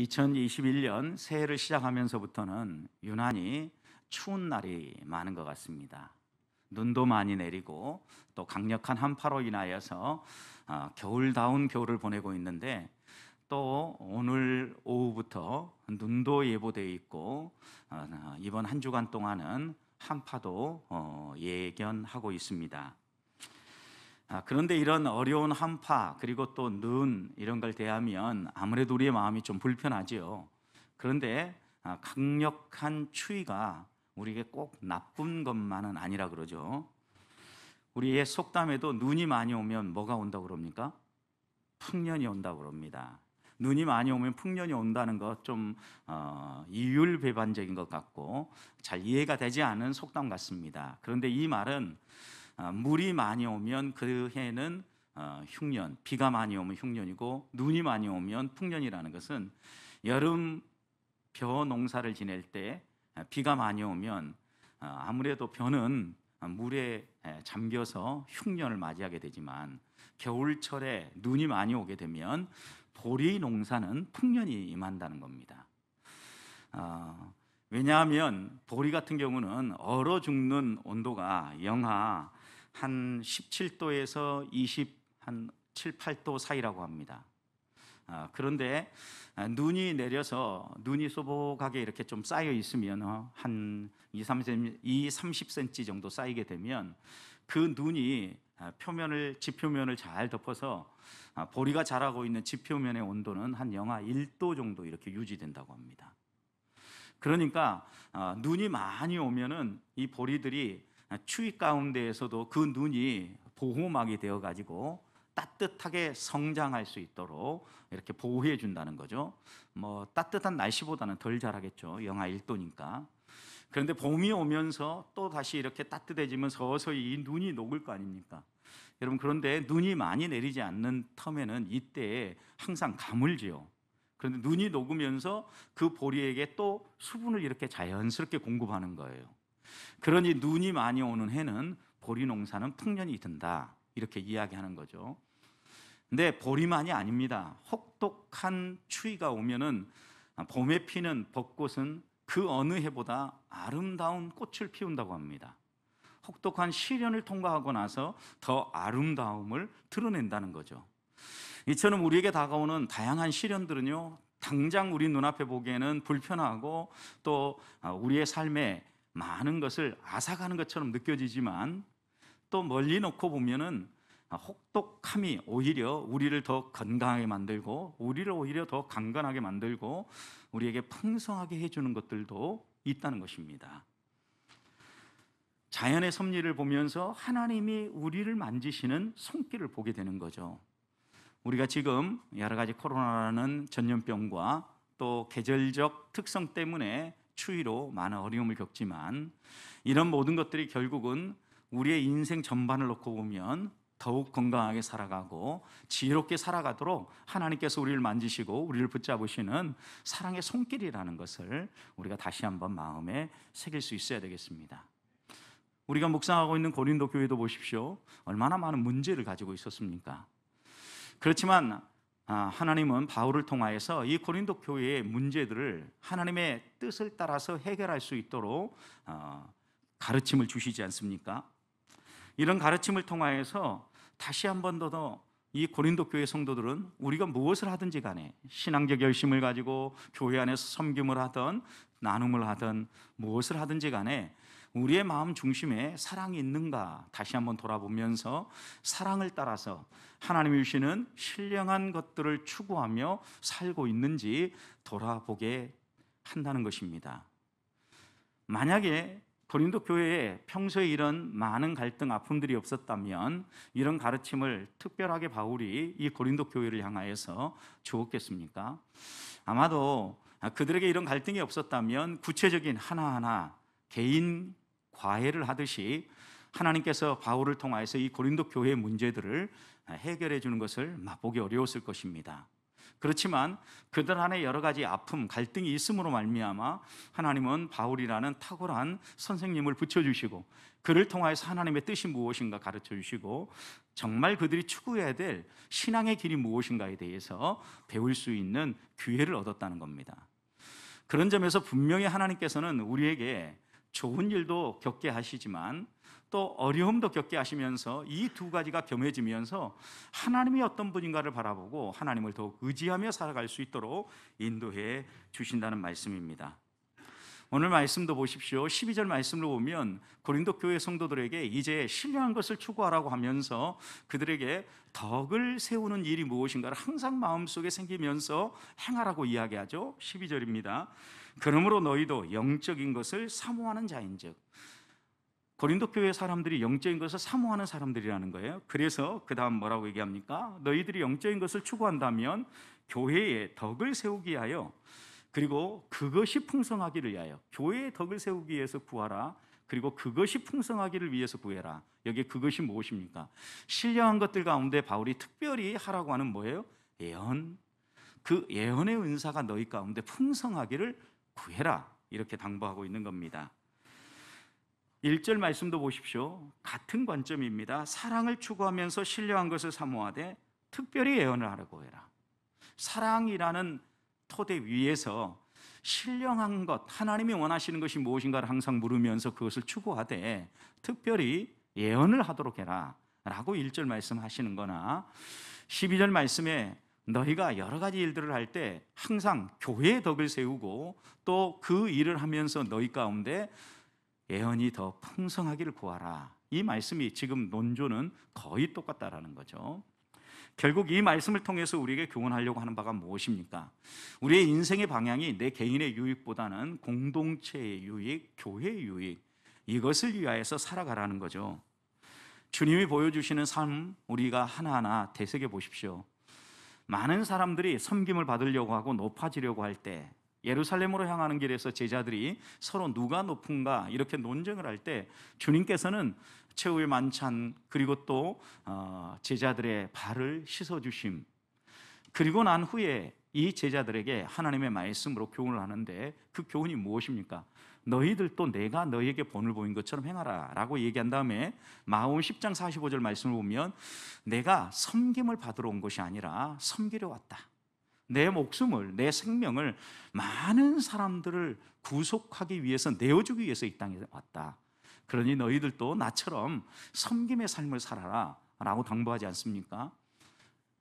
2021년 새해를 시작하면서부터는 유난히 추운 날이 많은 것 같습니다. 눈도 많이 내리고 또 강력한 한파로 인하여서 겨울다운 겨울을 보내고 있는데, 또 오늘 오후부터 눈도 예보되어 있고 이번 한 주간 동안은 한파도 예견하고 있습니다. 그런데 이런 어려운 한파 그리고 또 눈 이런 걸 대하면 아무래도 우리의 마음이 좀 불편하지요. 그런데 강력한 추위가 우리에게 꼭 나쁜 것만은 아니라 그러죠. 우리의 속담에도 눈이 많이 오면 뭐가 온다고 그럽니까? 풍년이 온다고 그럽니다. 눈이 많이 오면 풍년이 온다는 것 좀 이율배반적인 것 같고 잘 이해가 되지 않은 속담 같습니다. 그런데 이 말은 물이 많이 오면 그 해는 흉년, 비가 많이 오면 흉년이고 눈이 많이 오면 풍년이라는 것은 여름 벼 농사를 지낼 때 비가 많이 오면 아무래도 벼는 물에 잠겨서 흉년을 맞이하게 되지만, 겨울철에 눈이 많이 오게 되면 보리 농사는 풍년이 임한다는 겁니다. 왜냐하면 보리 같은 경우는 얼어 죽는 온도가 영하 한 17도에서 7, 8도 사이라고 합니다. 그런데 눈이 내려서 눈이 소복하게 이렇게 좀 쌓여 있으면 한 30cm 정도 쌓이게 되면 그 눈이 지표면을 잘 덮어서 보리가 자라고 있는 지표면의 온도는 한 영하 1도 정도 이렇게 유지된다고 합니다. 그러니까 눈이 많이 오면은 이 보리들이 추위 가운데에서도 그 눈이 보호막이 되어 가지고 따뜻하게 성장할 수 있도록 이렇게 보호해 준다는 거죠. 따뜻한 날씨보다는 덜 자라겠죠. 영하 1도니까. 그런데 봄이 오면서 또 다시 이렇게 따뜻해지면 서서히 이 눈이 녹을 거 아닙니까? 여러분, 그런데 눈이 많이 내리지 않는 텀에는 이때에 항상 가물지요. 그런데 눈이 녹으면서 그 보리에게 또 수분을 이렇게 자연스럽게 공급하는 거예요. 그러니 눈이 많이 오는 해는 보리 농사는 풍년이 든다, 이렇게 이야기하는 거죠. 근데 보리만이 아닙니다. 혹독한 추위가 오면은 봄에 피는 벚꽃은 그 어느 해보다 아름다운 꽃을 피운다고 합니다. 혹독한 시련을 통과하고 나서 더 아름다움을 드러낸다는 거죠. 이처럼 우리에게 다가오는 다양한 시련들은요, 당장 우리 눈앞에 보기에는 불편하고 또 우리의 삶에 많은 것을 앗아가는 것처럼 느껴지지만, 또 멀리 놓고 보면은 혹독함이 오히려 우리를 더 건강하게 만들고 우리를 오히려 더 강건하게 만들고 우리에게 풍성하게 해주는 것들도 있다는 것입니다. 자연의 섭리를 보면서 하나님이 우리를 만지시는 손길을 보게 되는 거죠. 우리가 지금 여러 가지 코로나라는 전염병과 또 계절적 특성 때문에 추위로 많은 어려움을 겪지만, 이런 모든 것들이 결국은 우리의 인생 전반을 놓고 보면 더욱 건강하게 살아가고 지혜롭게 살아가도록 하나님께서 우리를 만지시고 우리를 붙잡으시는 사랑의 손길이라는 것을 우리가 다시 한번 마음에 새길 수 있어야 되겠습니다. 우리가 묵상하고 있는 고린도 교회도 보십시오. 얼마나 많은 문제를 가지고 있었습니까? 그렇지만 하나님은 바울을 통하여서 이 고린도 교회의 문제들을 하나님의 뜻을 따라서 해결할 수 있도록 가르침을 주시지 않습니까? 이런 가르침을 통하여서 다시 한 번 더 이 고린도 교회 성도들은 우리가 무엇을 하든지 간에 신앙적 열심을 가지고 교회 안에서 섬김을 하든 나눔을 하든 무엇을 하든지 간에 우리의 마음 중심에 사랑이 있는가 다시 한번 돌아보면서 사랑을 따라서 하나님이 주시는 신령한 것들을 추구하며 살고 있는지 돌아보게 한다는 것입니다. 만약에 고린도 교회에 평소에 이런 많은 갈등, 아픔들이 없었다면 이런 가르침을 특별하게 바울이 이 고린도 교회를 향하여서 주었겠습니까? 아마도 그들에게 이런 갈등이 없었다면 구체적인 하나하나 개인 과외를 하듯이 하나님께서 바울을 통하여서 이 고린도 교회의 문제들을 해결해 주는 것을 맛보기 어려웠을 것입니다. 그렇지만 그들 안에 여러 가지 아픔, 갈등이 있음으로 말미암아 하나님은 바울이라는 탁월한 선생님을 붙여주시고 그를 통하여서 하나님의 뜻이 무엇인가 가르쳐 주시고 정말 그들이 추구해야 될 신앙의 길이 무엇인가에 대해서 배울 수 있는 기회를 얻었다는 겁니다. 그런 점에서 분명히 하나님께서는 우리에게 좋은 일도 겪게 하시지만 또 어려움도 겪게 하시면서 이 두 가지가 겸해지면서 하나님이 어떤 분인가를 바라보고 하나님을 더욱 의지하며 살아갈 수 있도록 인도해 주신다는 말씀입니다. 오늘 말씀도 보십시오. 12절 말씀을 보면 고린도 교회 성도들에게 이제 신령한 것을 추구하라고 하면서 그들에게 덕을 세우는 일이 무엇인가를 항상 마음속에 생기면서 행하라고 이야기하죠. 12절입니다. 그러므로 너희도 영적인 것을 사모하는 자인즉. 고린도 교회 사람들이 영적인 것을 사모하는 사람들이라는 거예요. 그래서 그 다음 뭐라고 얘기합니까? 너희들이 영적인 것을 추구한다면 교회에 덕을 세우기 위하여 그리고 그것이 풍성하기를 위하여, 교회의 덕을 세우기 위해서 구하라. 그리고 그것이 풍성하기를 위해서 구해라. 여기에 그것이 무엇입니까? 신령한 것들 가운데 바울이 특별히 하라고 하는 뭐예요? 예언. 그 예언의 은사가 너희 가운데 풍성하기를 구해라. 이렇게 당부하고 있는 겁니다. 1절 말씀도 보십시오. 같은 관점입니다. 사랑을 추구하면서 신령한 것을 사모하되 특별히 예언을 하라고 해라. 사랑이라는 토대 위에서 신령한 것, 하나님이 원하시는 것이 무엇인가를 항상 물으면서 그것을 추구하되 특별히 예언을 하도록 해라 라고 1절 말씀하시는 거나 12절 말씀에 너희가 여러 가지 일들을 할 때 항상 교회의 덕을 세우고 또 그 일을 하면서 너희 가운데 예언이 더 풍성하기를 구하라. 이 말씀이 지금 논조는 거의 똑같다라는 거죠. 결국 이 말씀을 통해서 우리에게 교훈하려고 하는 바가 무엇입니까? 우리의 인생의 방향이 내 개인의 유익보다는 공동체의 유익, 교회의 유익, 이것을 위하여서 살아가라는 거죠. 주님이 보여주시는 삶 우리가 하나하나 되새겨 보십시오. 많은 사람들이 섬김을 받으려고 하고 높아지려고 할 때 예루살렘으로 향하는 길에서 제자들이 서로 누가 높은가 이렇게 논쟁을 할 때 주님께서는 최후의 만찬 그리고 또 제자들의 발을 씻어주심, 그리고 난 후에 이 제자들에게 하나님의 말씀으로 교훈을 하는데 그 교훈이 무엇입니까? 너희들도 내가 너희에게 본을 보인 것처럼 행하라 라고 얘기한 다음에 마가복음 10장 45절 말씀을 보면 내가 섬김을 받으러 온 것이 아니라 섬기려 왔다. 내 목숨을, 내 생명을 많은 사람들을 구속하기 위해서, 내어주기 위해서 이 땅에 왔다. 그러니 너희들도 나처럼 섬김의 삶을 살아라 라고 당부하지 않습니까?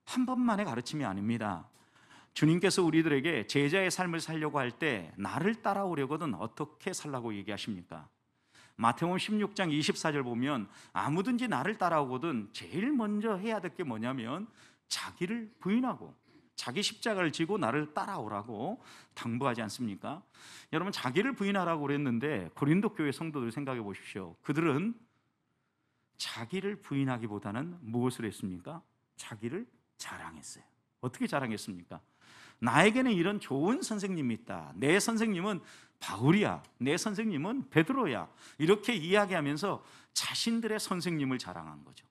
한 번만의 가르침이 아닙니다. 주님께서 우리들에게 제자의 삶을 살려고 할 때 나를 따라오려거든 어떻게 살라고 얘기하십니까? 마태복음 16장 24절 보면 아무든지 나를 따라오거든 제일 먼저 해야 될 게 뭐냐면 자기를 부인하고 자기 십자가를 지고 나를 따라오라고 당부하지 않습니까? 여러분, 자기를 부인하라고 그랬는데 고린도 교회 성도들 생각해 보십시오. 그들은 자기를 부인하기보다는 무엇을 했습니까? 자기를 자랑했어요. 어떻게 자랑했습니까? 나에게는 이런 좋은 선생님이 있다. 내 선생님은 바울이야. 내 선생님은 베드로야. 이렇게 이야기하면서 자신들의 선생님을 자랑한 거죠.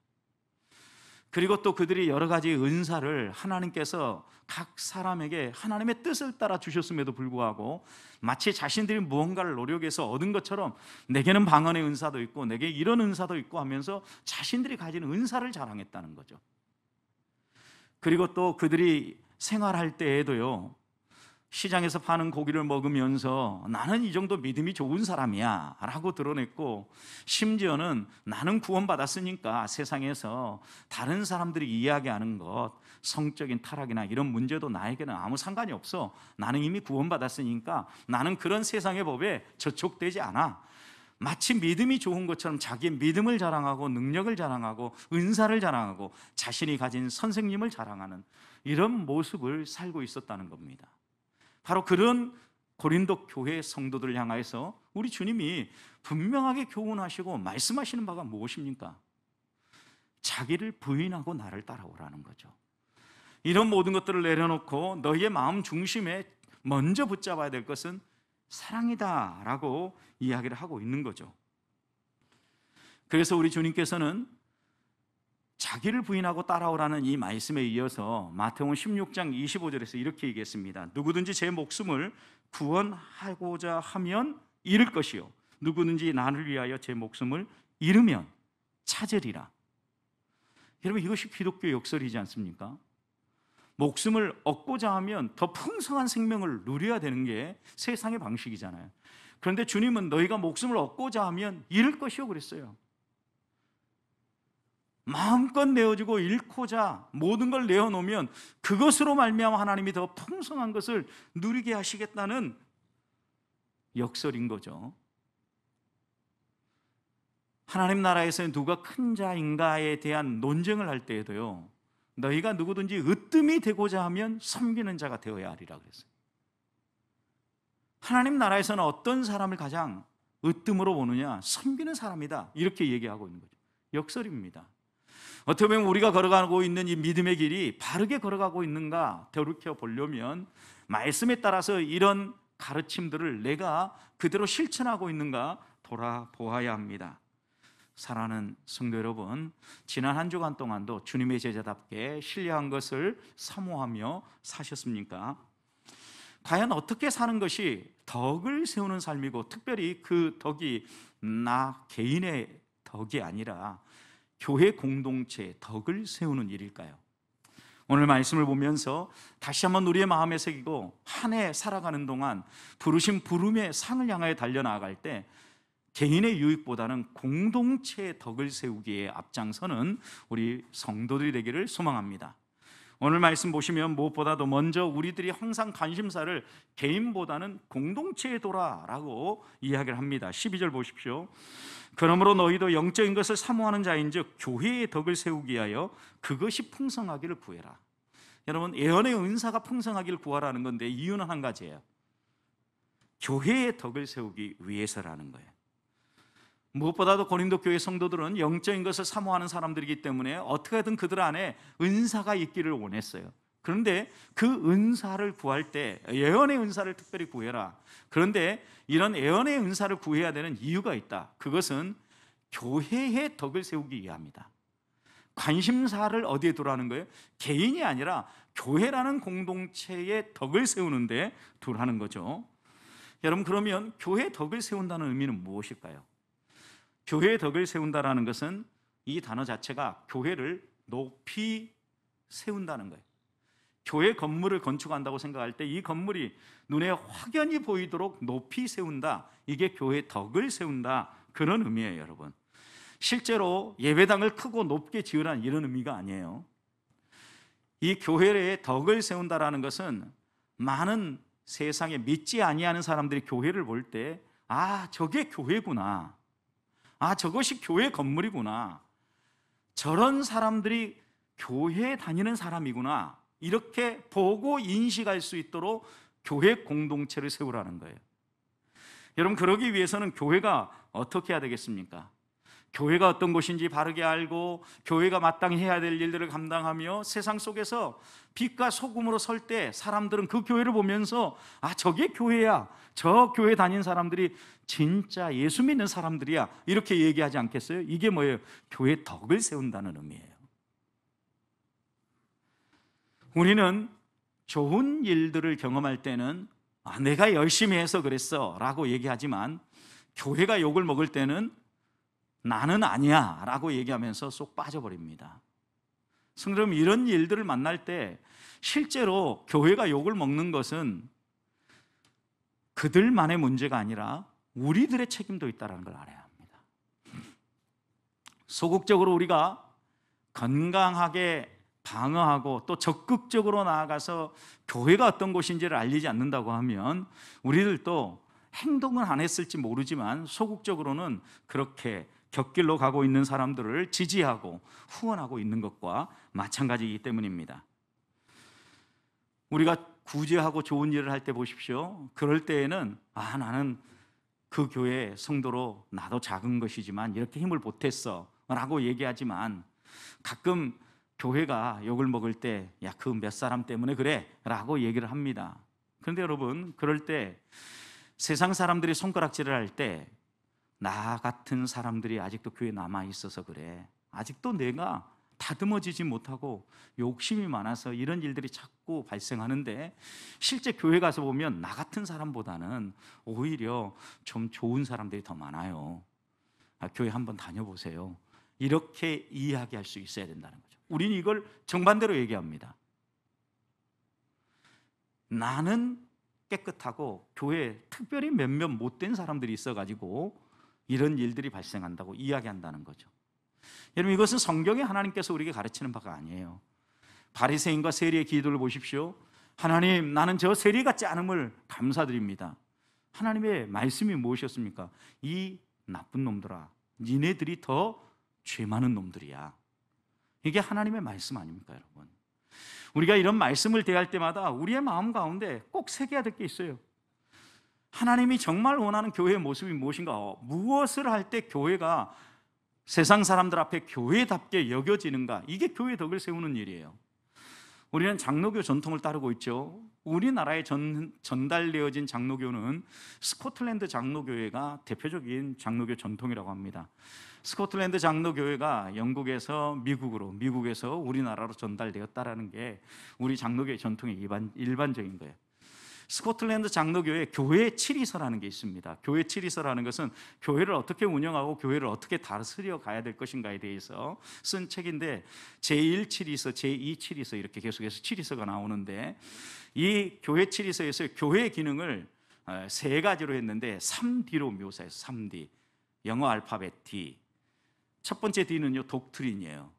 그리고 또 그들이 여러 가지 은사를 하나님께서 각 사람에게 하나님의 뜻을 따라 주셨음에도 불구하고 마치 자신들이 무언가를 노력해서 얻은 것처럼 내게는 방언의 은사도 있고 내게 이런 은사도 있고 하면서 자신들이 가진 은사를 자랑했다는 거죠. 그리고 또 그들이 생활할 때에도요, 시장에서 파는 고기를 먹으면서 나는 이 정도 믿음이 좋은 사람이야 라고 드러냈고, 심지어는 나는 구원받았으니까 세상에서 다른 사람들이 이야기하는 것, 성적인 타락이나 이런 문제도 나에게는 아무 상관이 없어. 나는 이미 구원받았으니까 나는 그런 세상의 법에 저촉되지 않아. 마치 믿음이 좋은 것처럼 자기의 믿음을 자랑하고 능력을 자랑하고 은사를 자랑하고 자신이 가진 선생님을 자랑하는 이런 모습을 살고 있었다는 겁니다. 바로 그런 고린도 교회 성도들을 향해서 우리 주님이 분명하게 교훈하시고 말씀하시는 바가 무엇입니까? 자기를 부인하고 나를 따라오라는 거죠. 이런 모든 것들을 내려놓고 너희의 마음 중심에 먼저 붙잡아야 될 것은 사랑이다 라고 이야기를 하고 있는 거죠. 그래서 우리 주님께서는 자기를 부인하고 따라오라는 이 말씀에 이어서 마태복음 16장 25절에서 이렇게 얘기했습니다. 누구든지 제 목숨을 구원하고자 하면 잃을 것이요 누구든지 나를 위하여 제 목숨을 잃으면 찾으리라. 여러분, 이것이 기독교의 역설이지 않습니까? 목숨을 얻고자 하면 더 풍성한 생명을 누려야 되는 게 세상의 방식이잖아요. 그런데 주님은 너희가 목숨을 얻고자 하면 잃을 것이요 그랬어요. 마음껏 내어주고 잃고자 모든 걸 내어놓으면 그것으로 말미암아 하나님이 더 풍성한 것을 누리게 하시겠다는 역설인 거죠. 하나님 나라에서 누가 큰 자인가에 대한 논쟁을 할 때에도요, 너희가 누구든지 으뜸이 되고자 하면 섬기는 자가 되어야 하리라 그랬어요. 하나님 나라에서는 어떤 사람을 가장 으뜸으로 보느냐? 섬기는 사람이다, 이렇게 얘기하고 있는 거죠. 역설입니다. 어떻게 보면 우리가 걸어가고 있는 이 믿음의 길이 바르게 걸어가고 있는가 되돌켜 보려면 말씀에 따라서 이런 가르침들을 내가 그대로 실천하고 있는가 돌아보아야 합니다. 사랑하는 성도 여러분, 지난 한 주간 동안도 주님의 제자답게 신뢰한 것을 사모하며 사셨습니까? 과연 어떻게 사는 것이 덕을 세우는 삶이고, 특별히 그 덕이 나 개인의 덕이 아니라 교회 공동체의 덕을 세우는 일일까요? 오늘 말씀을 보면서 다시 한번 우리의 마음에 새기고 한 해 살아가는 동안 부르신 부름의 상을 향하여 달려나갈 때 개인의 유익보다는 공동체의 덕을 세우기에 앞장서는 우리 성도들이 되기를 소망합니다. 오늘 말씀 보시면 무엇보다도 먼저 우리들이 항상 관심사를 개인보다는 공동체에 둬라라고 이야기를 합니다. 12절 보십시오. 그러므로 너희도 영적인 것을 사모하는 자인즉 교회의 덕을 세우기 위하여 그것이 풍성하기를 구해라. 여러분, 예언의 은사가 풍성하기를 구하라는 건데 이유는 한 가지예요. 교회의 덕을 세우기 위해서라는 거예요. 무엇보다도 고린도 교회 성도들은 영적인 것을 사모하는 사람들이기 때문에 어떻게든 그들 안에 은사가 있기를 원했어요. 그런데 그 은사를 구할 때 예언의 은사를 특별히 구해라. 그런데 이런 예언의 은사를 구해야 되는 이유가 있다. 그것은 교회의 덕을 세우기 위함이다. 관심사를 어디에 두라는 거예요? 개인이 아니라 교회라는 공동체의 덕을 세우는데 두라는 거죠. 여러분, 그러면 교회의 덕을 세운다는 의미는 무엇일까요? 교회의 덕을 세운다라는 것은 이 단어 자체가 교회를 높이 세운다는 거예요. 교회 건물을 건축한다고 생각할 때 이 건물이 눈에 확연히 보이도록 높이 세운다, 이게 교회의 덕을 세운다, 그런 의미예요. 여러분, 실제로 예배당을 크고 높게 지으라는 이런 의미가 아니에요. 이 교회의 덕을 세운다라는 것은 많은 세상에 믿지 아니하는 사람들이 교회를 볼 때 저게 교회구나, 저것이 교회 건물이구나, 저런 사람들이 교회에 다니는 사람이구나, 이렇게 보고 인식할 수 있도록 교회 공동체를 세우라는 거예요. 여러분, 그러기 위해서는 교회가 어떻게 해야 되겠습니까? 교회가 어떤 곳인지 바르게 알고 교회가 마땅히 해야 될 일들을 감당하며 세상 속에서 빛과 소금으로 설 때 사람들은 그 교회를 보면서 저게 교회야, 저 교회 다닌 사람들이 진짜 예수 믿는 사람들이야, 이렇게 얘기하지 않겠어요? 이게 뭐예요? 교회 덕을 세운다는 의미예요. 우리는 좋은 일들을 경험할 때는 내가 열심히 해서 그랬어 라고 얘기하지만, 교회가 욕을 먹을 때는 나는 아니야 라고 얘기하면서 쏙 빠져버립니다. 성도님, 이런 일들을 만날 때 실제로 교회가 욕을 먹는 것은 그들만의 문제가 아니라 우리들의 책임도 있다는 걸 알아야 합니다. 소극적으로 우리가 건강하게 방어하고 또 적극적으로 나아가서 교회가 어떤 곳인지를 알리지 않는다고 하면 우리들도 행동은 안 했을지 모르지만 소극적으로는 그렇게 곁길로 가고 있는 사람들을 지지하고 후원하고 있는 것과 마찬가지이기 때문입니다. 우리가 구제하고 좋은 일을 할 때 보십시오. 그럴 때에는 나는 그 교회 성도로 나도 작은 것이지만 이렇게 힘을 보탰어 라고 얘기하지만, 가끔 교회가 욕을 먹을 때 그 몇 사람 때문에 그래 라고 얘기를 합니다. 그런데 여러분, 그럴 때 세상 사람들이 손가락질을 할 때 나 같은 사람들이 아직도 교회에 남아 있어서 그래, 아직도 내가 다듬어지지 못하고 욕심이 많아서 이런 일들이 자꾸 발생하는데, 실제 교회 가서 보면 나 같은 사람보다는 오히려 좀 좋은 사람들이 더 많아요. 교회 한번 다녀보세요. 이렇게 이야기할 수 있어야 된다는 거죠. 우리는 이걸 정반대로 얘기합니다. 나는 깨끗하고 교회에 특별히 몇몇 못된 사람들이 있어가지고 이런 일들이 발생한다고 이야기한다는 거죠. 여러분, 이것은 성경에 하나님께서 우리에게 가르치는 바가 아니에요. 바리새인과 세리의 기도를 보십시오. 하나님, 나는 저 세리 같지 않음을 감사드립니다. 하나님의 말씀이 무엇이었습니까? 이 나쁜 놈들아, 니네들이 더 죄 많은 놈들이야. 이게 하나님의 말씀 아닙니까, 여러분? 우리가 이런 말씀을 대할 때마다 우리의 마음 가운데 꼭 새겨야 될 게 있어요. 하나님이 정말 원하는 교회의 모습이 무엇인가? 무엇을 할 때 교회가 세상 사람들 앞에 교회답게 여겨지는가? 이게 교회의 덕을 세우는 일이에요. 우리는 장로교 전통을 따르고 있죠. 우리나라에 전달되어진 장로교는 스코틀랜드 장로교회가 대표적인 장로교 전통이라고 합니다. 스코틀랜드 장로교회가 영국에서 미국으로, 미국에서 우리나라로 전달되었다라는 게 우리 장로교의 전통의 일반적인 거예요. 스코틀랜드 장로교회 교회 칠이서라는 게 있습니다. 교회 칠이서라는 것은 교회를 어떻게 운영하고 교회를 어떻게 다스려 가야 될 것인가에 대해서 쓴 책인데, 제1 칠이서, 제2 칠이서 이렇게 계속해서 칠이서가 나오는데, 이 교회 칠이서에서 교회의 기능을 세 가지로 했는데 3D로 묘사해서 3D, 영어 알파벳 D. 첫 번째 D는요, 독트린이에요.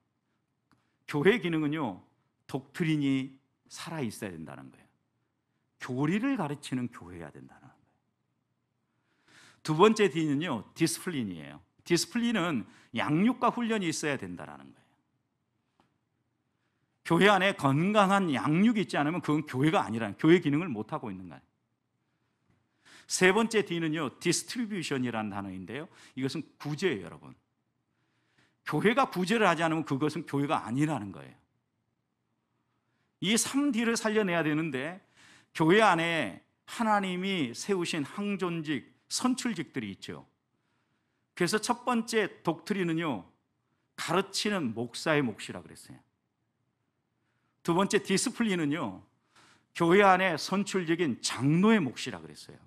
교회의 기능은요, 독트린이 살아 있어야 된다는 거예요. 교리를 가르치는 교회여야 된다는 거예요. 두 번째 D는요, 디스플린이에요. 디스플린은 양육과 훈련이 있어야 된다는 거예요. 교회 안에 건강한 양육이 있지 않으면 그건 교회가 아니라는, 교회 기능을 못하고 있는 거예요. 세 번째 D는요, 디스트리뷰션이라는 단어인데요, 이것은 구제예요, 여러분. 교회가 구제를 하지 않으면 그것은 교회가 아니라는 거예요. 이 3D를 살려내야 되는데, 교회 안에 하나님이 세우신 항존직, 선출직들이 있죠. 그래서 첫 번째 독트린은요, 가르치는 목사의 몫이라 그랬어요. 두 번째 디스플린은요, 교회 안에 선출직인 장로의 몫이라 그랬어요.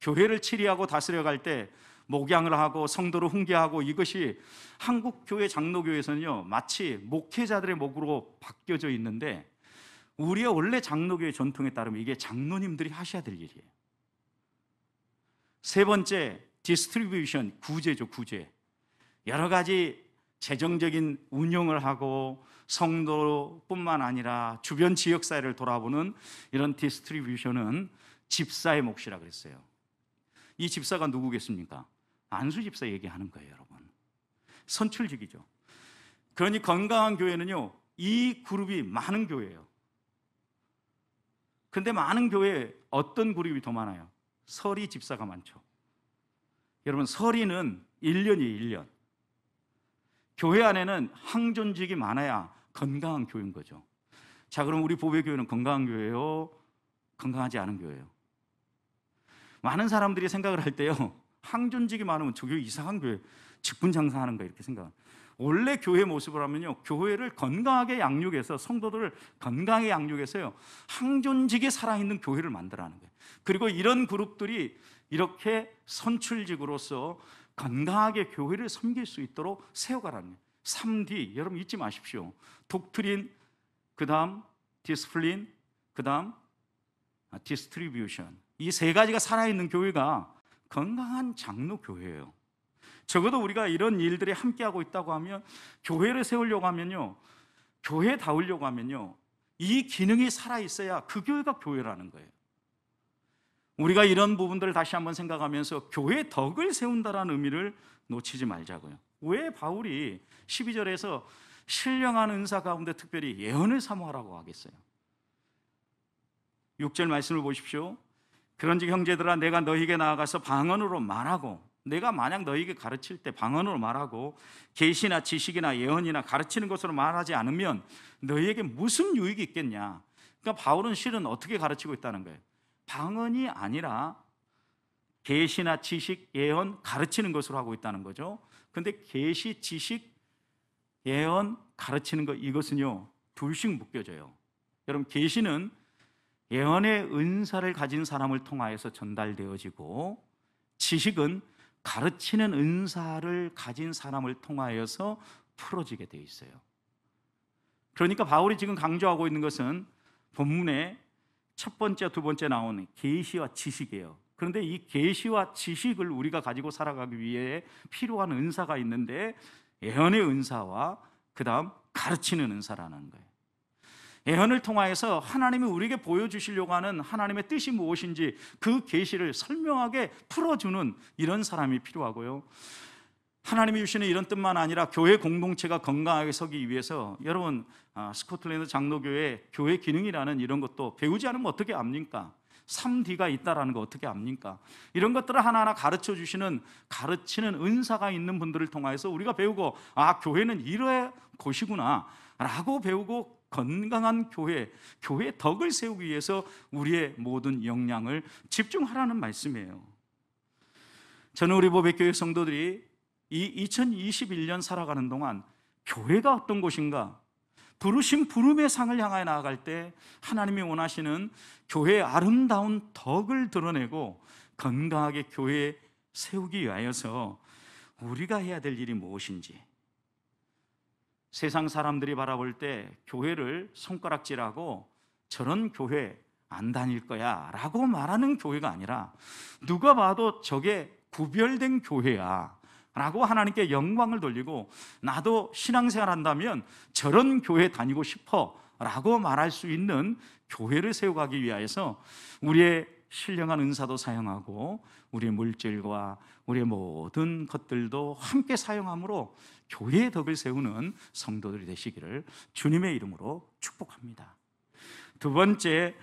교회를 치리하고 다스려갈 때 목양을 하고 성도를 훈계하고, 이것이 한국 교회 장로교에서는요, 마치 목회자들의 몫으로 바뀌어져 있는데, 우리의 원래 장로교의 전통에 따르면 이게 장로님들이 하셔야 될 일이에요. 세 번째, 디스트리뷰션, 구제죠, 구제. 여러 가지 재정적인 운영을 하고 성도뿐만 아니라 주변 지역사회를 돌아보는 이런 디스트리뷰션은 집사의 몫이라 그랬어요. 이 집사가 누구겠습니까? 안수 집사 얘기하는 거예요, 여러분. 선출직이죠. 그러니 건강한 교회는요, 이 그룹이 많은 교회예요. 근데 많은 교회에 어떤 그룹이 더 많아요? 서리 집사가 많죠. 여러분, 서리는 1년이에요, 1년. 교회 안에는 항존직이 많아야 건강한 교회인 거죠. 자, 그럼 우리 보배교회는 건강한 교회예요? 건강하지 않은 교회예요? 많은 사람들이 생각을 할 때요, 항존직이 많으면 저 교회 이상한 교회, 직분장사하는 거 이렇게 생각합니다. 원래 교회 모습을 하면요, 교회를 건강하게 양육해서, 성도들을 건강하게 양육해서요, 항존직에 살아있는 교회를 만들어가는 거예요. 그리고 이런 그룹들이 이렇게 선출직으로서 건강하게 교회를 섬길 수 있도록 세워가라는 거예요. 3D, 여러분 잊지 마십시오. 독트린, 그 다음 디스플린, 그 다음 디스트리뷰션. 이 세 가지가 살아있는 교회가 건강한 장로교회예요. 적어도 우리가 이런 일들이 함께하고 있다고 하면, 교회를 세우려고 하면요, 교회다우려고 하면요, 이 기능이 살아있어야 그 교회가 교회라는 거예요. 우리가 이런 부분들을 다시 한번 생각하면서 교회의 덕을 세운다라는 의미를 놓치지 말자고요. 왜 바울이 12절에서 신령한 은사 가운데 특별히 예언을 사모하라고 하겠어요? 6절 말씀을 보십시오. 그런즉 형제들아, 내가 너희에게 나아가서 방언으로 말하고, 내가 만약 너희에게 가르칠 때 방언으로 말하고 계시나 지식이나 예언이나 가르치는 것으로 말하지 않으면 너희에게 무슨 유익이 있겠냐. 그러니까 바울은 실은 어떻게 가르치고 있다는 거예요? 방언이 아니라 계시나 지식, 예언, 가르치는 것으로 하고 있다는 거죠. 그런데 계시, 지식, 예언, 가르치는 것, 이것은요 둘씩 묶여져요. 여러분, 계시는 예언의 은사를 가진 사람을 통하여서 전달되어지고, 지식은 가르치는 은사를 가진 사람을 통하여서 풀어지게 되어 있어요. 그러니까 바울이 지금 강조하고 있는 것은 본문에 첫 번째, 두 번째 나오는 계시와 지식이에요. 그런데 이 계시와 지식을 우리가 가지고 살아가기 위해 필요한 은사가 있는데, 예언의 은사와 그 다음 가르치는 은사라는 거예요. 예언을 통하여서 하나님이 우리에게 보여주시려고 하는 하나님의 뜻이 무엇인지 그 계시를 설명하게 풀어주는 이런 사람이 필요하고요, 하나님이 주시는 이런 뜻만 아니라 교회 공동체가 건강하게 서기 위해서, 여러분 스코틀랜드 장로교회 교회 기능이라는 이런 것도 배우지 않으면 어떻게 압니까? 3D가 있다라는 거 어떻게 압니까? 이런 것들을 하나하나 가르쳐 주시는, 가르치는 은사가 있는 분들을 통해서 우리가 배우고, 아, 교회는 이러한 곳이구나 라고 배우고, 건강한 교회의 덕을 세우기 위해서 우리의 모든 역량을 집중하라는 말씀이에요. 저는 우리 보배교회 성도들이 이 2021년 살아가는 동안 교회가 어떤 곳인가, 부르신 부름의 상을 향하여 나아갈 때 하나님이 원하시는 교회의 아름다운 덕을 드러내고 건강하게 교회에 세우기 위하여서 우리가 해야 될 일이 무엇인지, 세상 사람들이 바라볼 때 교회를 손가락질하고 저런 교회 안 다닐 거야 라고 말하는 교회가 아니라, 누가 봐도 저게 구별된 교회야 라고 하나님께 영광을 돌리고, 나도 신앙생활 한다면 저런 교회 다니고 싶어 라고 말할 수 있는 교회를 세워가기 위하여서 우리의 신령한 은사도 사용하고 우리의 물질과 우리의 모든 것들도 함께 사용함으로 교회의 덕을 세우는 성도들이 되시기를 주님의 이름으로 축복합니다. 두 번째,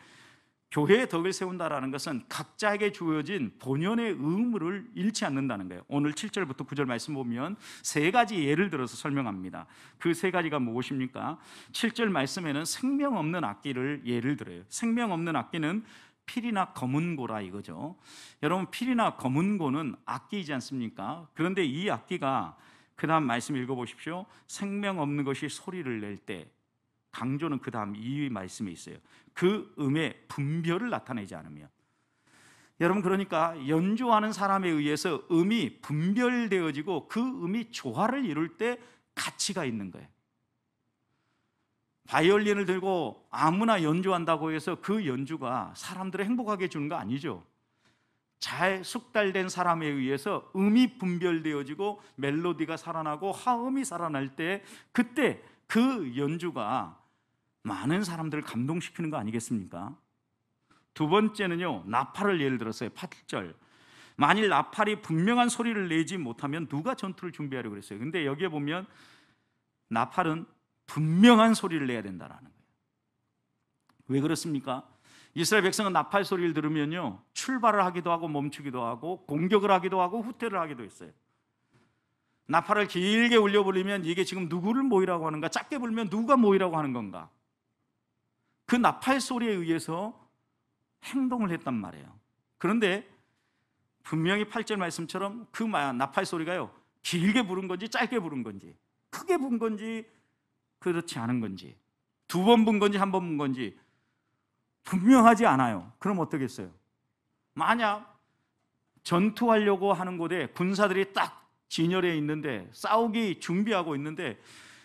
교회의 덕을 세운다라는 것은 각자에게 주어진 본연의 의무를 잃지 않는다는 거예요. 오늘 7절부터 9절 말씀 보면 세 가지 예를 들어서 설명합니다. 그 세 가지가 무엇입니까? 7절 말씀에는 생명 없는 악기를 예를 들어요. 생명 없는 악기는 필이나 검은고라 이거죠. 여러분, 필이나 검은고는 악기이지 않습니까? 그런데 이 악기가, 그 다음 말씀 읽어보십시오. 생명 없는 것이 소리를 낼 때, 강조는 그 다음 이 말씀에 있어요. 그 음의 분별을 나타내지 않으며. 여러분, 그러니까 연주하는 사람에 의해서 음이 분별되어지고 그 음이 조화를 이룰 때 가치가 있는 거예요. 바이올린을 들고 아무나 연주한다고 해서 그 연주가 사람들을 행복하게 해주는 거 아니죠. 잘 숙달된 사람에 의해서 음이 분별되어지고 멜로디가 살아나고 하음이 살아날 때, 그때 그 연주가 많은 사람들을 감동시키는 거 아니겠습니까? 두 번째는요, 나팔을 예를 들었어요. 8절. 만일 나팔이 분명한 소리를 내지 못하면 누가 전투를 준비하려고 그랬어요? 근데 여기에 보면 나팔은 분명한 소리를 내야 된다라는 거예요. 왜 그렇습니까? 이스라엘 백성은 나팔 소리를 들으면요, 출발을 하기도 하고 멈추기도 하고 공격을 하기도 하고 후퇴를 하기도 했어요. 나팔을 길게 울려버리면 이게 지금 누구를 모이라고 하는가, 짧게 불면 누가 모이라고 하는 건가, 그 나팔 소리에 의해서 행동을 했단 말이에요. 그런데 분명히 8절 말씀처럼 그 나팔 소리가요, 길게 부른 건지 짧게 부른 건지, 크게 분 건지 그렇지 않은 건지, 두 번 분 건지 한 번 분 건지 분명하지 않아요. 그럼 어떻겠어요? 만약 전투하려고 하는 곳에 군사들이 딱 진열해 있는데, 싸우기 준비하고 있는데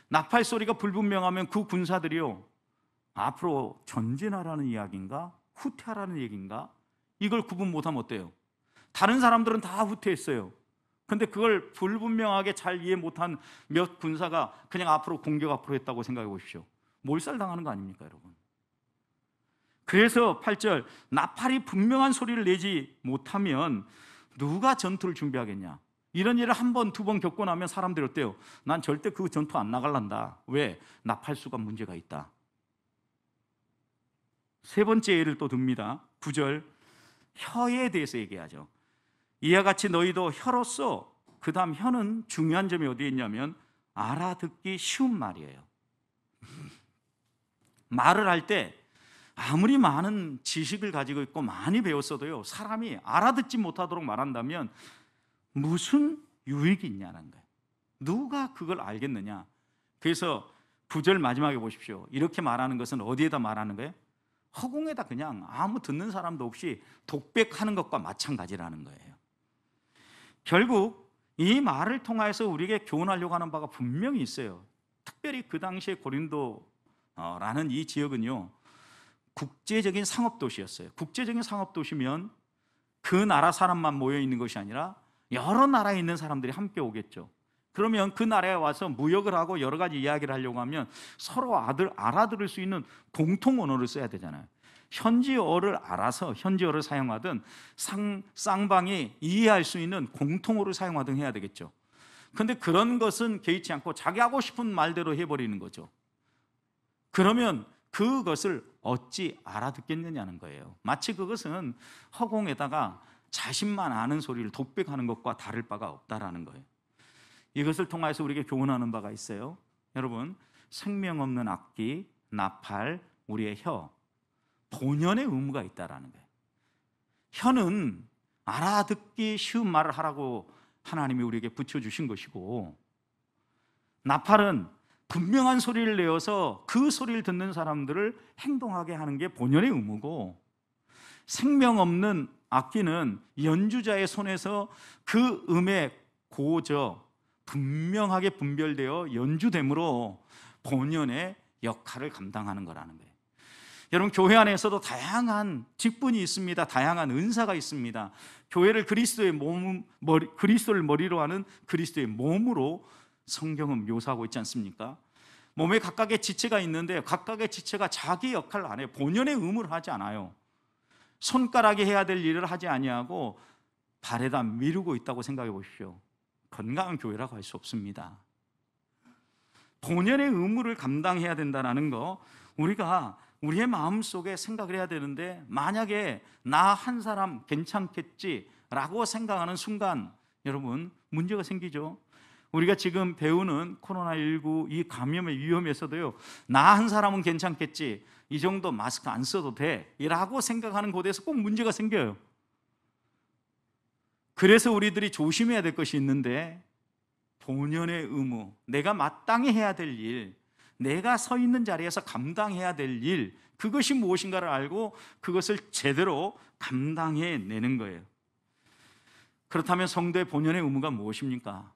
나팔 소리가 불분명하면 그 군사들이요, 앞으로 전진하라는 이야기인가 후퇴하라는 얘기인가, 이걸 구분 못하면 어때요? 다른 사람들은 다 후퇴했어요. 근데 그걸 불분명하게 잘 이해 못한 몇 군사가 그냥 앞으로 공격 앞으로 했다고 생각해 보십시오. 몰살당하는 거 아닙니까, 여러분? 그래서 8절, 나팔이 분명한 소리를 내지 못하면 누가 전투를 준비하겠냐. 이런 일을 한 번, 두 번 겪고 나면 사람들이 어때요? 난 절대 그 전투 안 나갈란다. 왜? 나팔수가 문제가 있다. 세 번째 예를 또 듭니다. 9절, 혀에 대해서 얘기하죠. 이와 같이 너희도 혀로서, 그 다음 혀는 중요한 점이 어디에 있냐면 알아듣기 쉬운 말이에요. 말을 할 때 아무리 많은 지식을 가지고 있고 많이 배웠어도요, 사람이 알아듣지 못하도록 말한다면 무슨 유익이 있냐는 거예요. 누가 그걸 알겠느냐. 그래서 9절 마지막에 보십시오. 이렇게 말하는 것은 어디에다 말하는 거예요? 허공에다 그냥 아무 듣는 사람도 없이 독백하는 것과 마찬가지라는 거예요. 결국 이 말을 통해서 우리에게 교훈하려고 하는 바가 분명히 있어요. 특별히 그 당시에 고린도라는 이 지역은요, 국제적인 상업도시였어요. 국제적인 상업도시면 그 나라 사람만 모여 있는 것이 아니라 여러 나라에 있는 사람들이 함께 오겠죠. 그러면 그 나라에 와서 무역을 하고 여러 가지 이야기를 하려고 하면 서로 알아들을 수 있는 공통 언어를 써야 되잖아요. 현지어를 알아서 현지어를 사용하든 쌍방이 이해할 수 있는 공통어를 사용하든 해야 되겠죠. 그런데 그런 것은 개의치 않고 자기 하고 싶은 말대로 해버리는 거죠. 그러면 그것을 어찌 알아듣겠느냐는 거예요. 마치 그것은 허공에다가 자신만 아는 소리를 독백하는 것과 다를 바가 없다라는 거예요. 이것을 통해서 우리에게 교훈하는 바가 있어요. 여러분, 생명 없는 악기, 나팔, 우리의 혀, 본연의 의무가 있다라는 거예요. 혀는 알아듣기 쉬운 말을 하라고 하나님이 우리에게 붙여주신 것이고, 나팔은 분명한 소리를 내어서 그 소리를 듣는 사람들을 행동하게 하는 게 본연의 의무고, 생명 없는 악기는 연주자의 손에서 그 음의 고저 분명하게 분별되어 연주됨으로 본연의 역할을 감당하는 거라는 거예요. 여러분, 교회 안에서도 다양한 직분이 있습니다. 다양한 은사가 있습니다. 교회를 그리스도를 머리로 하는 그리스도의 몸으로 성경은 묘사하고 있지 않습니까? 몸에 각각의 지체가 있는데 각각의 지체가 자기 역할을 안 해요. 본연의 의무를 하지 않아요. 손가락이 해야 될 일을 하지 아니하고 발에다 미루고 있다고 생각해 보십시오. 건강한 교회라고 할 수 없습니다. 본연의 의무를 감당해야 된다는 거, 우리가 우리의 마음속에 생각을 해야 되는데, 만약에 나 한 사람 괜찮겠지라고 생각하는 순간 여러분, 문제가 생기죠. 우리가 지금 배우는 코로나19 이 감염의 위험에서도요, 나 한 사람은 괜찮겠지, 이 정도 마스크 안 써도 돼 라고 생각하는 곳에서 꼭 문제가 생겨요. 그래서 우리들이 조심해야 될 것이 있는데, 본연의 의무, 내가 마땅히 해야 될 일, 내가 서 있는 자리에서 감당해야 될 일, 그것이 무엇인가를 알고 그것을 제대로 감당해내는 거예요. 그렇다면 성도의 본연의 의무가 무엇입니까?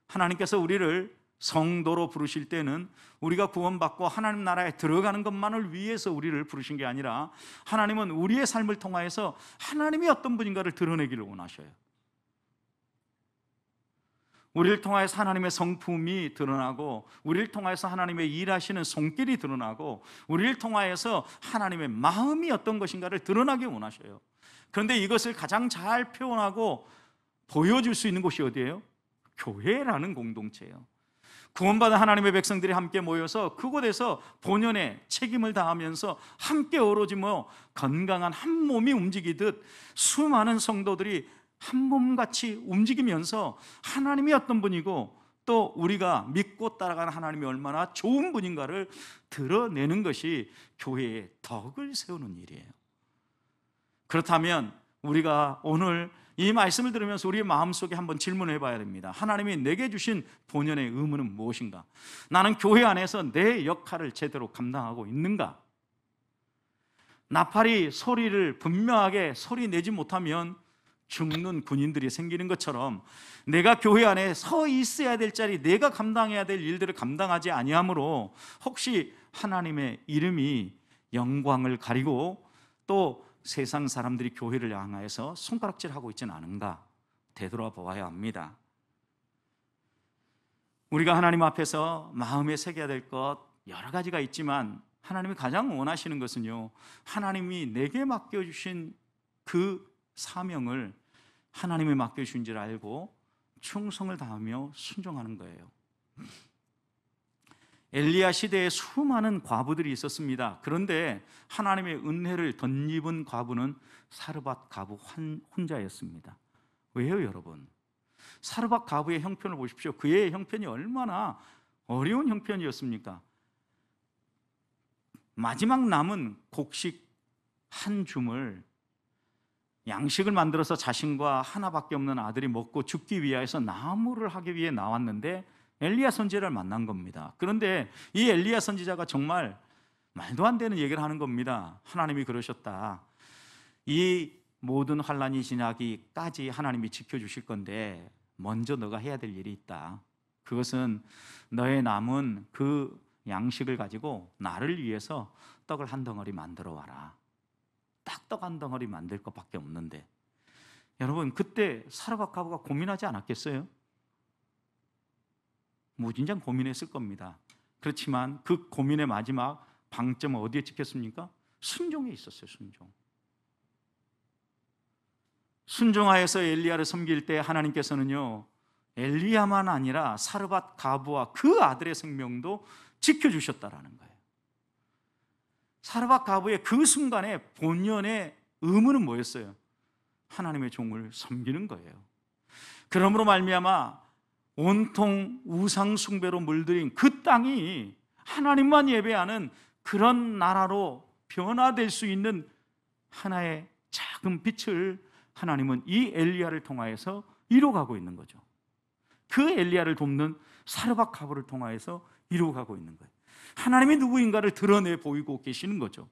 하나님께서 우리를 성도로 부르실 때는 우리가 구원받고 하나님 나라에 들어가는 것만을 위해서 우리를 부르신 게 아니라, 하나님은 우리의 삶을 통하여서 하나님이 어떤 분인가를 드러내기를 원하셔요. 우리를 통하여서 하나님의 성품이 드러나고, 우리를 통하여서 하나님의 일하시는 손길이 드러나고, 우리를 통하여서 하나님의 마음이 어떤 것인가를 드러나게 원하셔요. 그런데 이것을 가장 잘 표현하고 보여줄 수 있는 곳이 어디예요? 교회라는 공동체예요. 구원받은 하나님의 백성들이 함께 모여서 그곳에서 본연의 책임을 다하면서 함께 어우러지며 건강한 한 몸이 움직이듯 수많은 성도들이 한 몸같이 움직이면서 하나님이 어떤 분이고 또 우리가 믿고 따라가는 하나님이 얼마나 좋은 분인가를 드러내는 것이 교회의 덕을 세우는 일이에요. 그렇다면 우리가 오늘 이 말씀을 들으면서 우리의 마음속에 한번 질문해 봐야 됩니다. 하나님이 내게 주신 본연의 의무는 무엇인가? 나는 교회 안에서 내 역할을 제대로 감당하고 있는가? 나팔이 소리를 분명하게 소리 내지 못하면 죽는 군인들이 생기는 것처럼, 내가 교회 안에 서 있어야 될 자리, 내가 감당해야 될 일들을 감당하지 아니하므로 혹시 하나님의 이름이 영광을 가리고 또 세상 사람들이 교회를 향하여서 손가락질하고 있지는 않은가 되돌아보아야 합니다. 우리가 하나님 앞에서 마음에 새겨야 될 것 여러 가지가 있지만, 하나님이 가장 원하시는 것은요, 하나님이 내게 맡겨주신 그 사명을 하나님이 맡겨주신 줄 알고 충성을 다하며 순종하는 거예요. 엘리야 시대에 수많은 과부들이 있었습니다. 그런데 하나님의 은혜를 덧입은 과부는 사르밧 과부 혼자였습니다. 왜요, 여러분? 사르밧 과부의 형편을 보십시오. 그의 형편이 얼마나 어려운 형편이었습니까? 마지막 남은 곡식 한 줌을 양식을 만들어서 자신과 하나밖에 없는 아들이 먹고 죽기 위해서 나무를 하기 위해 나왔는데 엘리야 선지자를 만난 겁니다. 그런데 이 엘리야 선지자가 정말 말도 안 되는 얘기를 하는 겁니다. 하나님이 그러셨다. 이 모든 환란이 지나기까지 하나님이 지켜주실 건데 먼저 너가 해야 될 일이 있다. 그것은 너의 남은 그 양식을 가지고 나를 위해서 떡을 한 덩어리 만들어 와라. 딱 떡 한 덩어리 만들 것밖에 없는데, 여러분 그때 사르밧 가부가 고민하지 않았겠어요? 무진장 고민했을 겁니다. 그렇지만 그 고민의 마지막 방점은 어디에 찍혔습니까? 순종에 있었어요. 순종하여서 엘리야를 섬길 때 하나님께서는요, 엘리야만 아니라 사르밧 가부와 그 아들의 생명도 지켜주셨다라는 거예요. 사르밧 가부의 그 순간에 본연의 의무는 뭐였어요? 하나님의 종을 섬기는 거예요. 그러므로 말미암아 온통 우상 숭배로 물들인 그 땅이 하나님만 예배하는 그런 나라로 변화될 수 있는 하나의 작은 빛을 하나님은 이 엘리야를 통하여서 이루어가고 있는 거죠. 그 엘리야를 돕는 사르밧 가부를 통하여서 이루어가고 있는 거예요. 하나님이 누구인가를 드러내 보이고 계시는 거죠.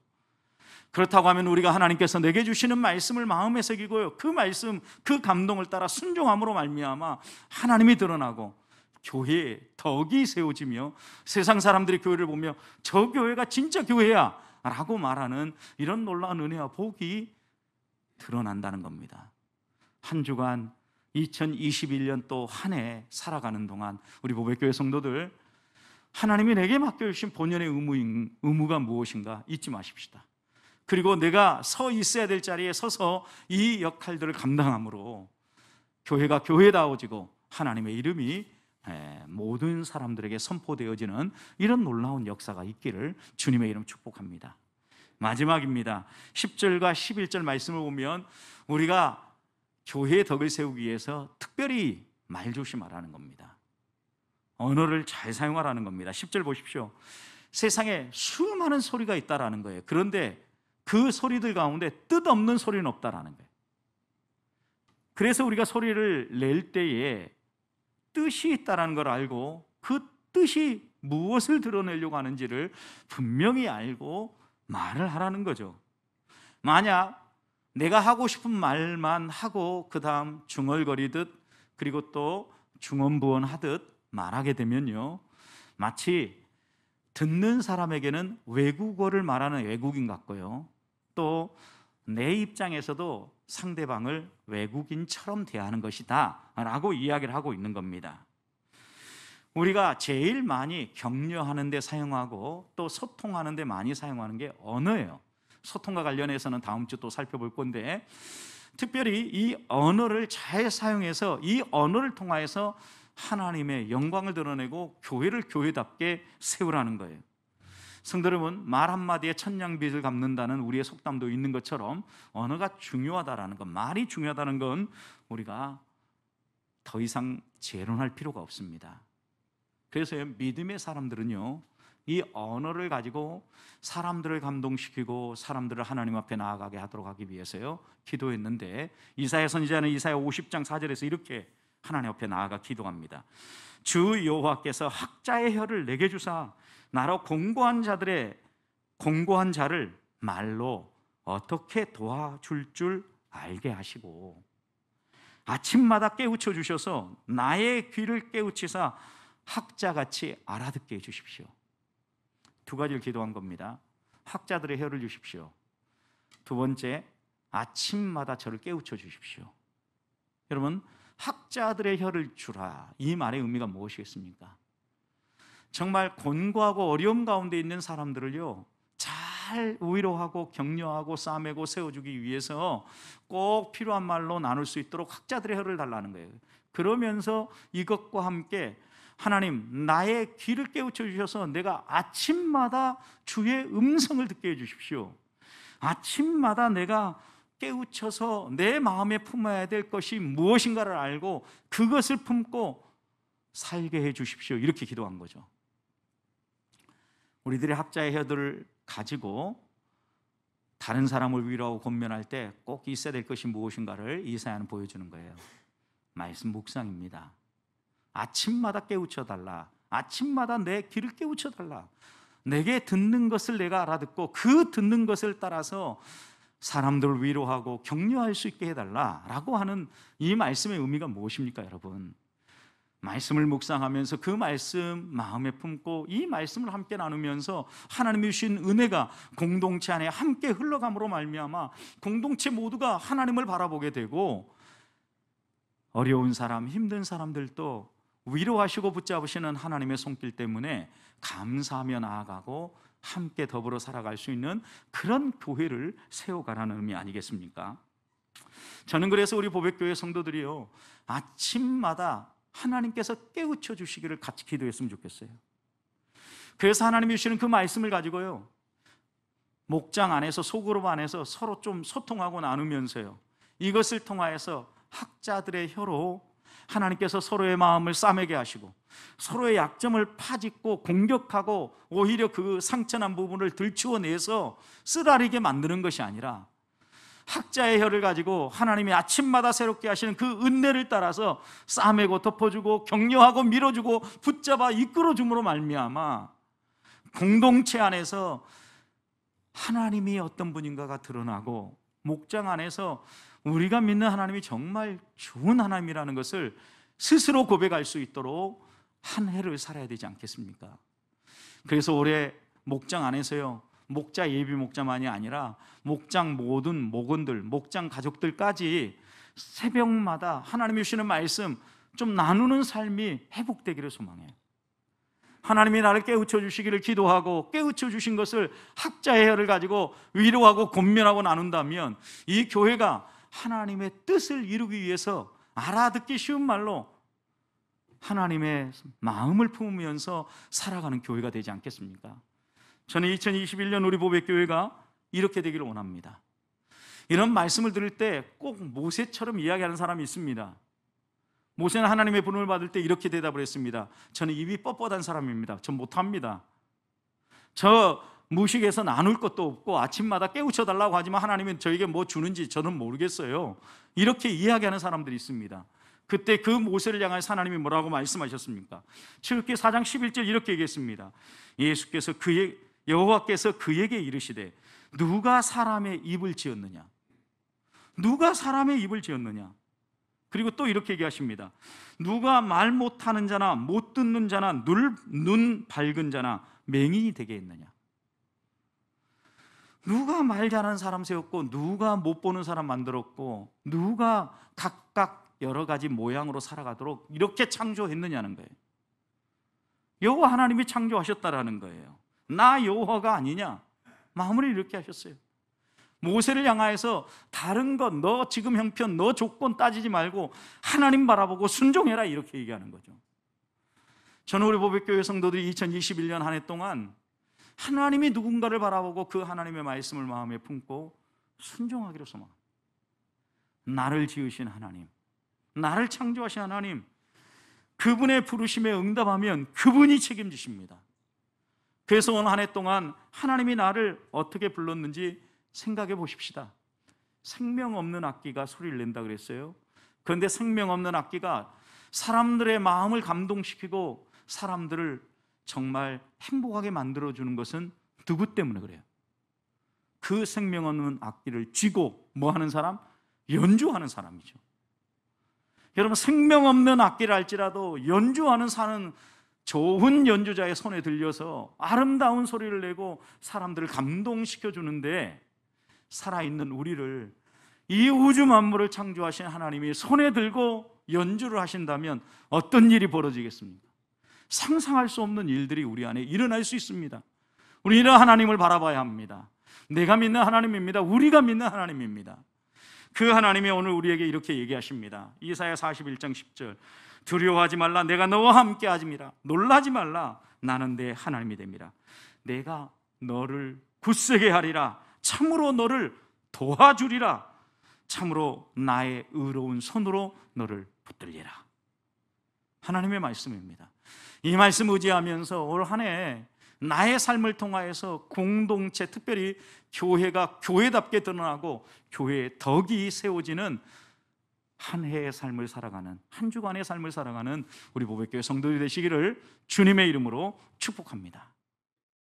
그렇다고 하면 우리가 하나님께서 내게 주시는 말씀을 마음에 새기고요, 그 말씀, 그 감동을 따라 순종함으로 말미암아 하나님이 드러나고 교회에 덕이 세워지며 세상 사람들이 교회를 보며 저 교회가 진짜 교회야 라고 말하는 이런 놀라운 은혜와 복이 드러난다는 겁니다. 한 주간 2021년 또 한 해 살아가는 동안 우리 보배교회 성도들, 하나님이 내게 맡겨주신 본연의 의무가 무엇인가 잊지 마십시다. 그리고 내가 서 있어야 될 자리에 서서 이 역할들을 감당함으로 교회가 교회다워지고 하나님의 이름이 모든 사람들에게 선포되어지는 이런 놀라운 역사가 있기를 주님의 이름 축복합니다. 마지막입니다. 10절과 11절 말씀을 보면 우리가 교회의 덕을 세우기 위해서 특별히 말조심하라는 겁니다. 언어를 잘 사용하라는 겁니다. 10절 보십시오. 세상에 수많은 소리가 있다라는 거예요. 그런데 그 소리들 가운데 뜻없는 소리는 없다라는 거예요. 그래서 우리가 소리를 낼 때에 뜻이 있다라는 걸 알고 그 뜻이 무엇을 드러내려고 하는지를 분명히 알고 말을 하라는 거죠. 만약 내가 하고 싶은 말만 하고 그 다음 중얼거리듯 그리고 또 중언부언하듯 말하게 되면요, 마치 듣는 사람에게는 외국어를 말하는 외국인 같고요, 또 내 입장에서도 상대방을 외국인처럼 대하는 것이다 라고 이야기를 하고 있는 겁니다. 우리가 제일 많이 격려하는 데 사용하고 또 소통하는 데 많이 사용하는 게 언어예요. 소통과 관련해서는 다음 주 또 살펴볼 건데, 특별히 이 언어를 잘 사용해서 이 언어를 통하여서 하나님의 영광을 드러내고 교회를 교회답게 세우라는 거예요. 성도 여러분, 말 한마디에 천냥빚을 갚는다는 우리의 속담도 있는 것처럼 언어가 중요하다라는 것, 말이 중요하다는 건 우리가 더 이상 재론할 필요가 없습니다. 그래서 믿음의 사람들은요, 이 언어를 가지고 사람들을 감동시키고 사람들을 하나님 앞에 나아가게 하도록 하기 위해서요 기도했는데, 이사야 선지자는 이사야 50장 4절에서 이렇게 하나님 앞에 나아가 기도합니다. 주 여호와께서 학자의 혀를 내게 주사 나로 공고한 자를 말로 어떻게 도와줄 줄 알게 하시고 아침마다 깨우쳐 주셔서 나의 귀를 깨우치사 학자같이 알아듣게 해주십시오. 두 가지를 기도한 겁니다. 학자들의 혀를 주십시오. 두 번째, 아침마다 저를 깨우쳐 주십시오. 여러분, 학자들의 혀를 주라, 이 말의 의미가 무엇이겠습니까? 정말 곤고하고 어려움 가운데 있는 사람들을요 잘 위로하고 격려하고 싸매고 세워주기 위해서 꼭 필요한 말로 나눌 수 있도록 학자들의 혀를 달라는 거예요. 그러면서 이것과 함께 하나님, 나의 귀를 깨우쳐 주셔서 내가 아침마다 주의 음성을 듣게 해주십시오. 아침마다 내가 깨우쳐서 내 마음에 품어야 될 것이 무엇인가를 알고 그것을 품고 살게 해주십시오. 이렇게 기도한 거죠. 우리들의 학자의 혀들을 가지고 다른 사람을 위로하고 권면할 때 꼭 있어야 될 것이 무엇인가를 이사야는 보여주는 거예요. 말씀 묵상입니다. 아침마다 깨우쳐 달라. 아침마다 내 귀를 깨우쳐 달라. 내게 듣는 것을 내가 알아듣고 그 듣는 것을 따라서 사람들을 위로하고 격려할 수 있게 해달라라고 하는 이 말씀의 의미가 무엇입니까, 여러분? 말씀을 묵상하면서 그 말씀 마음에 품고 이 말씀을 함께 나누면서 하나님이 주신 은혜가 공동체 안에 함께 흘러감으로 말미암아 공동체 모두가 하나님을 바라보게 되고 어려운 사람, 힘든 사람들도 위로하시고 붙잡으시는 하나님의 손길 때문에 감사하며 나아가고 함께 더불어 살아갈 수 있는 그런 교회를 세워가라는 의미 아니겠습니까? 저는 그래서 우리 보백교회 성도들이요, 아침마다 하나님께서 깨우쳐 주시기를 같이 기도했으면 좋겠어요. 그래서 하나님이 주시는 그 말씀을 가지고요, 목장 안에서, 소그룹 안에서 서로 좀 소통하고 나누면서요, 이것을 통하여서 학자들의 혀로 하나님께서 서로의 마음을 싸매게 하시고 서로의 약점을 파짓고 공격하고 오히려 그 상처난 부분을 들추어내서 쓰라리게 만드는 것이 아니라 학자의 혀를 가지고 하나님이 아침마다 새롭게 하시는 그 은혜를 따라서 싸매고 덮어주고 격려하고 밀어주고 붙잡아 이끌어줌으로 말미암아 공동체 안에서 하나님이 어떤 분인가가 드러나고 목장 안에서 우리가 믿는 하나님이 정말 좋은 하나님이라는 것을 스스로 고백할 수 있도록 한 해를 살아야 되지 않겠습니까? 그래서 올해 목장 안에서요, 목자 예비 목자만이 아니라 목장 모든 목원들, 목장 가족들까지 새벽마다 하나님이 주시는 말씀 좀 나누는 삶이 회복되기를 소망해요. 하나님이 나를 깨우쳐 주시기를 기도하고 깨우쳐 주신 것을 학자의 혀를 가지고 위로하고 권면하고 나눈다면 이 교회가 하나님의 뜻을 이루기 위해서 알아듣기 쉬운 말로 하나님의 마음을 품으면서 살아가는 교회가 되지 않겠습니까? 저는 2021년 우리 보백교회가 이렇게 되기를 원합니다. 이런 말씀을 들을 때 꼭 모세처럼 이야기하는 사람이 있습니다. 모세는 하나님의 부름을 받을 때 이렇게 대답을 했습니다. 저는 입이 뻣뻣한 사람입니다. 전 못합니다. 저 무식해서 나눌 것도 없고 아침마다 깨우쳐 달라고 하지만 하나님은 저에게 뭐 주는지 저는 모르겠어요. 이렇게 이야기하는 사람들이 있습니다. 그때 그 모세를 향해서 하나님이 뭐라고 말씀하셨습니까? 출애굽기 4장 11절 이렇게 얘기했습니다. 여호와께서 그에게 이르시되 누가 사람의 입을 지었느냐? 누가 사람의 입을 지었느냐? 그리고 또 이렇게 얘기하십니다. 누가 말 못하는 자나 못 듣는 자나 눈 밝은 자나 맹인이 되게 했느냐? 누가 말 잘하는 사람 세웠고 누가 못 보는 사람 만들었고 누가 각각 여러 가지 모양으로 살아가도록 이렇게 창조했느냐는 거예요. 여호와 하나님이 창조하셨다라는 거예요. 나 여호와가 아니냐? 마무리를 이렇게 하셨어요. 모세를 향하여서 다른 것, 너 지금 형편, 너 조건 따지지 말고 하나님 바라보고 순종해라 이렇게 얘기하는 거죠. 저는 우리 보백교회 성도들이 2021년 한 해 동안 하나님이 누군가를 바라보고 그 하나님의 말씀을 마음에 품고 순종하기로 소망합니다. 나를 지으신 하나님, 나를 창조하신 하나님, 그분의 부르심에 응답하면 그분이 책임지십니다. 그래서 오늘 한 해 동안 하나님이 나를 어떻게 불렀는지 생각해 보십시다. 생명 없는 악기가 소리를 낸다 그랬어요. 그런데 생명 없는 악기가 사람들의 마음을 감동시키고 사람들을 정말 행복하게 만들어주는 것은 누구 때문에 그래요? 그 생명 없는 악기를 쥐고 뭐 하는 사람? 연주하는 사람이죠. 여러분, 생명 없는 악기를 할지라도 연주하는 사는 좋은 연주자의 손에 들려서 아름다운 소리를 내고 사람들을 감동시켜 주는데, 살아있는 우리를 이 우주 만물을 창조하신 하나님이 손에 들고 연주를 하신다면 어떤 일이 벌어지겠습니까? 상상할 수 없는 일들이 우리 안에 일어날 수 있습니다. 우리는 하나님을 바라봐야 합니다. 내가 믿는 하나님입니다. 우리가 믿는 하나님입니다. 그 하나님이 오늘 우리에게 이렇게 얘기하십니다. 이사야 41장 10절, 두려워하지 말라, 내가 너와 함께 하심이라. 놀라지 말라, 나는 내 하나님이 됨이라. 내가 너를 굳세게 하리라. 참으로 너를 도와주리라. 참으로 나의 의로운 손으로 너를 붙들리라. 하나님의 말씀입니다. 이 말씀 의지하면서 올 한 해 나의 삶을 통하여서 공동체, 특별히 교회가 교회답게 드러나고 교회의 덕이 세워지는 한 해의 삶을 살아가는, 한 주간의 삶을 살아가는 우리 보배교회 성도들이 되시기를 주님의 이름으로 축복합니다.